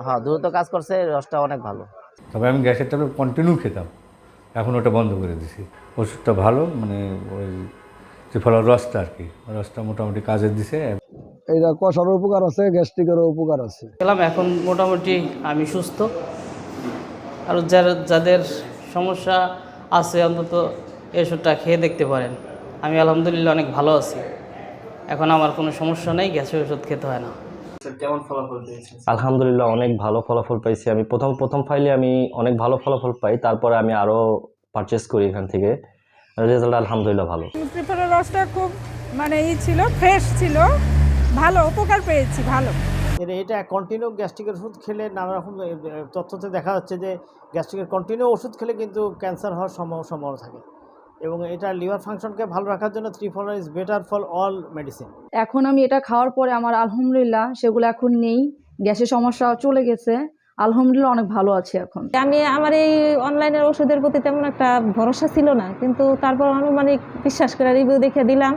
হ্যাঁ, দ্রুত কাজ করছে, রসটা অনেক ভালো। তবে আমি গ্যাসের ট্যাবলেট কন্টিনিউ খেতাম, এখন ওটা বন্ধ করে দিছি। ওষুধটা ভালো, মানে ওই ত্রিফলার রসটা আর কি, রসটা মোটামুটি কাজে দিছে। এইটা কষারও উপকার আছে, গ্যাস্ট্রিকেরও উপকার আছে। খেলাম, এখন মোটামুটি আমি সুস্থ। আর যাদের সমস্যা আছে অন্তত এই ওষুধটা খেয়ে দেখতে পারেন। আমি আলহামদুলিল্লাহ অনেক ভালো আছি, এখন আমার কোনো সমস্যা নেই, গ্যাসের ওষুধ খেতে হয় না। কেমন ফলাফল পেয়েছেন? আলহামদুলিল্লাহ অনেক ভালো ফলাফল পাইছি। আমি প্রথম ফাইলে আমি অনেক ভালো ফলাফল পাই, তারপরে আমি আরও পারচেস করি এখান থেকে। রেজাল্ট আলহামদুলিল্লাহ ভালো। ত্রিফলার রসটা খুব মানে ছিল, ফ্রেশ ছিল, ভালো উপকার পেয়েছি, ভালো। এটা কন্টিনিউ গ্যাস্ট্রিকের ওষুধ খেলে নানা রকম তথ্যতে দেখা যাচ্ছে যে গ্যাস্ট্রিকের কন্টিনিউ ওষুধ খেলে কিন্তু ক্যান্সার হওয়ার সম্ভাবনা থাকে, এবং এটা লিভার ফাংশনকে ভালো রাখার জন্য triphala is better for all medicine. এখন আমি এটা খাওয়ার পরে আমার আলহামদুলিল্লাহ সেগুলো এখন নেই, গ্যাসের সমস্যা চলে গেছে, আলহামদুলিল্লাহ অনেক ভালো আছি এখন। আমি আমার এই অনলাইনের ওষুধের প্রতি তেমন একটা ভরসা ছিল না, কিন্তু তারপর আনুমানিক বিশ্বাস করে রিভিউ দেখে দিলাম।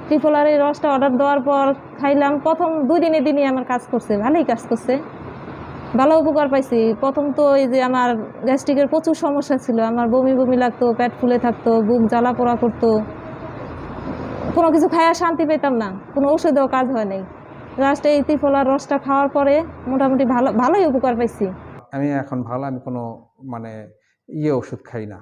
ত্রিফলার এই রসটা অর্ডার দেওয়ার পর খাইলাম, প্রথম 2 দিনই আমার কাজ করছে, ভালোই কাজ করছে, ভালো উপকার পাইছি। প্রথম তো এই যে আমার গ্যাস্ট্রিকের প্রচুর সমস্যা ছিল, আমার বমি লাগতো, পেট ফুলে থাকতো, বুক জ্বালা পোড়া করতো, কোনো কিছু খাইয়া শান্তি পেতাম না, কোনো ওষুধেও কাজ হয় নাই। লাস্টে এই ত্রিফলার রসটা খাওয়ার পরে মোটামুটি ভালোই উপকার পাইছি। আমি এখন ভালো, আমি কোনো মানে ওষুধ খাই না,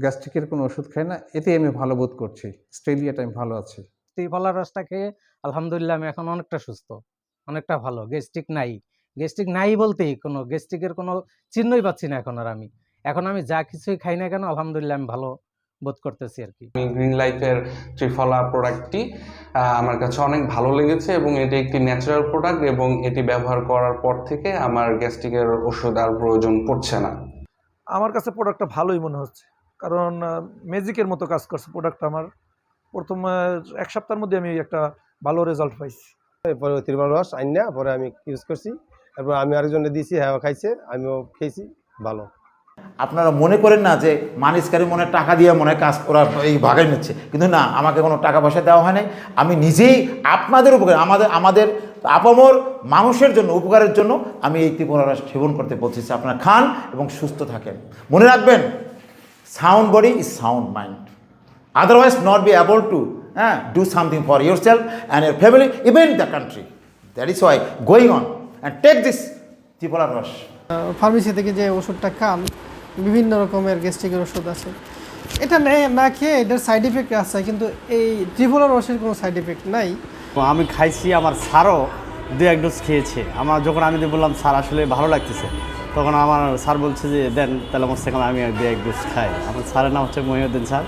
গ্যাস্ট্রিকের কোনো ওষুধ খাই না, এতে আমি ভালো বোধ করছি। অস্ট্রেলিয়াটা আমি ভালো আছি। ত্রিফলার রসটা খেয়ে আলহামদুলিল্লাহ আমি এখন অনেকটা সুস্থ, অনেকটা ভালো। গ্যাস্ট্রিক নাই বলতেই কোনো গ্যাস্ট্রিকের কোনো চিহ্নই পাচ্ছি না এখন। আর আমি যা কিছুই খাই না কেন আলহামদুলিল্লাহ আমি ভালো বোধ করতেছি আর কি। গ্রিন লাইফের ত্রিফলা প্রোডাক্টটি আমার কাছে অনেক ভালো লেগেছে, এবং এটি একটি ন্যাচারাল প্রোডাক্ট, এবং এটি ব্যবহার করার পর থেকে আমার গ্যাস্ট্রিকের ওষুধ আর প্রয়োজন পড়ছে না। আমার কাছে প্রোডাক্টটা ভালোই মনে হচ্ছে, কারণ ম্যাজিকের মতো কাজ করছে প্রোডাক্টটা। আমার প্রথম 1 সপ্তাহের মধ্যে আমি একটা ভালো রেজাল্ট পাইছি। পরে ত্রিফলা রস আইনা পরে আমি ইউজ করছি, তারপর আমি আরেকজনে দিয়েছি, হ্যাঁ খাইছে, আমিও খেয়েছি, ভালো। আপনারা মনে করেন না যে মালিশকারী মনে টাকা দিয়ে মনে কাজ ওরা এই ভাগাই নিচ্ছে, কিন্তু না, আমাকে কোনো টাকা পয়সা দেওয়া হয় নাই। আমি নিজেই আপনাদের উপকার, আমাদের আপামর মানুষের জন্য, উপকারের জন্য আমি এই ত্রিফলা রস সেবন করতে বলছি। আপনারা খান এবং সুস্থ থাকেন। মনে রাখবেন, sound body is sound mind, otherwise not be able to do something for yourself and your family, even the country. That is why going on and take this ত্রিফলা রস। ফার্মেসি থেকে যে ওষুধটা খান, বিভিন্ন রকমের গ্যাস্ট্রিকের ওষুধ আছে, এটা না খেয়ে এটার সাইড এফেক্ট আছে, কিন্তু এই ত্রিফলা রসের কোনো সাইড এফেক্ট নাই। আমি খাইছি, আমার স্যারও 2-1 ডোজ খেয়েছে। যখন আমি বললাম স্যার আসলে ভালো লাগতেছে, তখন আমার স্যার বলছে যে দেন তাহলে আমার সেখানে আমি 2-1 ডোজ খাই। আমার স্যারের নাম হচ্ছে মহিউদ্দিন স্যার,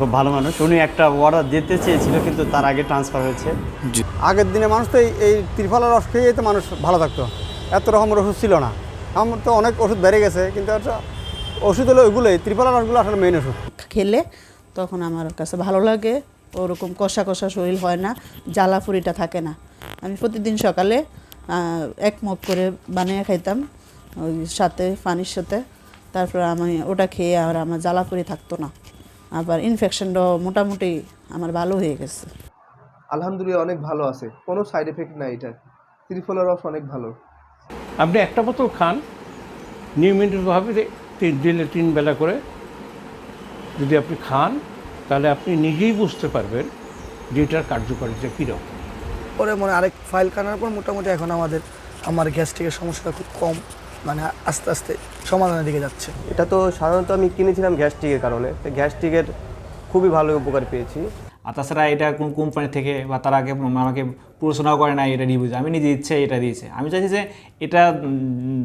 খুব ভালো মানুষ। উনি একটা অর্ডার দিতে চেয়েছিল, কিন্তু তার আগে ট্রান্সফার হয়েছে। আগের দিনে মানুষ তো এই ত্রিফলা রস খেয়ে তো মানুষ ভালো থাকতো, এত রকমের ওষুধ ছিল না। আমার তো অনেক ওষুধ বেড়ে গেছে, কিন্তু একটা ওষুধ হলো ওইগুলোই, ত্রিফলা রসগুলো আসলে মেইন ওষুধ। খেলে তখন আমার কাছে ভালো লাগে, ওরকম কষা শরীর হয় না, জ্বালাফুরিটা থাকে না। আমি প্রতিদিন সকালে 1 মগ করে বানিয়ে খাইতাম, ওই সাথে পানির সাথে, তারপর আমি ওটা খেয়ে আর আমার জ্বালাফুরি থাকতো না। আবার ইনফেকশনটাও মোটামুটি আমার ভালো হয়ে গেছে। আলহামদুলিল্লাহ অনেক ভালো আছে, কোনো সাইড এফেক্ট নাই। এটা ত্রিফলা রস অনেক ভালো। আপনি একটা বোতল খান নিয়মিতভাবে, দিনে 3 বেলা করে যদি আপনি খান, তাহলে আপনি নিজেই বুঝতে পারবেন যে এটার কার্যকারিতা কীরকম। পরে আরেক ফাইল কানার পর মোটামুটি এখন আমার গ্যাস্ট্রিকের সমস্যাটা খুব কম, মানে আস্তে আস্তে সমাধানের দিকে যাচ্ছে। এটা তো সাধারণত আমি কিনেছিলাম গ্যাস্ট্রিকের কারণে, গ্যাস্ট্রিকের খুবই ভালো উপকার পেয়েছি। আর তাছাড়া এটা কোন কোম্পানি থেকে বা তার আগে আমাকে প্রশ্নও করে না, এটা রিভিউ আমি নিজে ইচ্ছে এটা দিয়েছে। আমি চাইছি যে এটা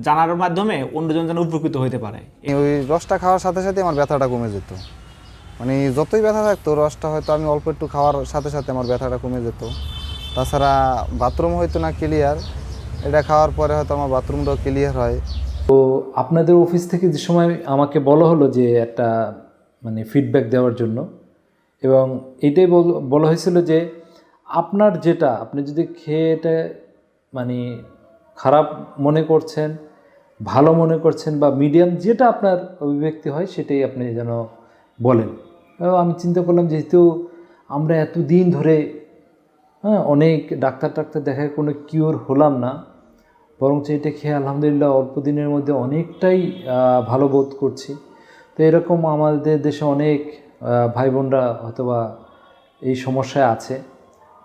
জানার মাধ্যমে অন্যজন যেন উপকৃত হতে পারে। ওই রসটা খাওয়ার সাথে সাথে আমার ব্যথাটা কমে যেত, মানে যতই ব্যথা থাকতো রসটা হয়তো আমি অল্প একটু খাওয়ার সাথে সাথে আমার ব্যথাটা কমে যেত। তাছাড়া বাথরুম হয়তো না ক্লিয়ার, এটা খাওয়ার পরে হয়তো আমার বাথরুমটাও ক্লিয়ার হয়। তো আপনাদের অফিস থেকে যে সময় আমাকে বলা হলো যে একটা মানে ফিডব্যাক দেওয়ার জন্য, এবং এইটাই বলা হয়েছিল যে আপনার যেটা আপনি যদি খেয়ে এটা মানে খারাপ মনে করছেন, ভালো মনে করছেন বা মিডিয়াম, যেটা আপনার অভিব্যক্তি হয় সেটাই আপনি যেন বলেন। আমি চিন্তা করলাম যেহেতু আমরা এতদিন ধরে অনেক ডাক্তার দেখায় কোনো কিওর হলাম না, বরঞ্চ এটা খেয়ে আলহামদুলিল্লাহ অল্প দিনের মধ্যে অনেকটাই ভালো বোধ করছি। তো এরকম আমাদের দেশে অনেক ভাই বোনরা অথবা এই সমস্যায় আছে,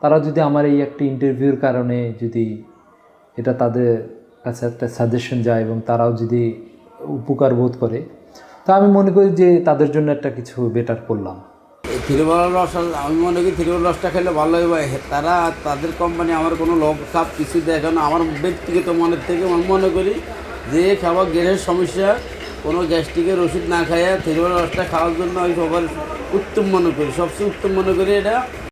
তারা যদি আমার এই একটা ইন্টারভিউর কারণে যদি এটা তাদের কাছে একটা সাজেশন যায় এবং তারাও যদি উপকার বোধ করে, তা আমি মনে করি যে তাদের জন্য একটা কিছু বেটার করলাম। থ্রিফলার রস আমি মনে করি থ্রিফলার রসটা খেলে ভালো হবে। তারা তাদের কোম্পানি আমার কোনো লোভ খাপ কিছু দেখে না। আমার ব্যক্তিগত মনের থেকে আমি মনে করি যে খাবার গ্যাসের সমস্যা কোনো গ্যাস্ট্রিকের ওষুধ না খাইয়া থ্রিফলার রসটা খাওয়ার জন্য আমি সবার উত্তম মনে করি, সবচেয়ে উত্তম মনে করি এটা।